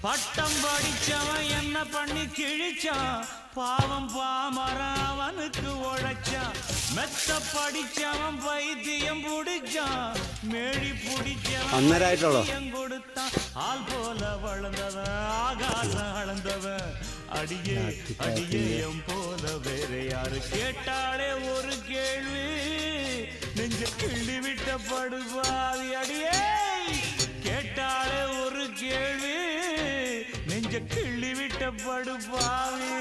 பட்டம் படிச்சவன் என்ன பண்ணி கிழிச்சான் பாவம் பாமரன் அவனுக்கு உழைச்சான் மெத்த படிச்சவன் பைத்தியம் புடிச்சான் மேழி புடிச்சவன் கொடுத்தான் ஆள் போல வளர்ந்தவன் ஆகாசம் அளந்தவன் அடியே அடியேயம் போல வேற யாரு கேட்டாலே ஒரு கேள்வி நெஞ்ச கிள்ளி விட்ட படுபாவி அடியே கேட்டாலே ஒரு கேள்வி நெஞ்ச கிள்ளி விட்ட படுபாவி